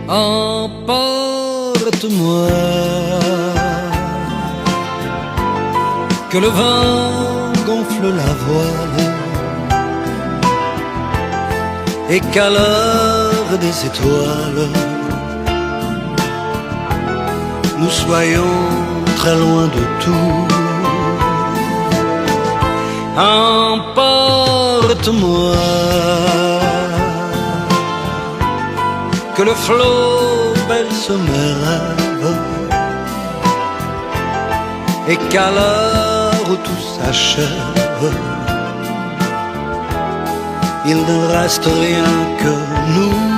Emporte-moi, que le vent gonfle la voile et qu'à l'heure des étoiles, nous soyons très loin de tout. Emporte-moi, que le flot berce mes rêves et qu'à l'heure où tout s'achève, il ne reste rien que nous.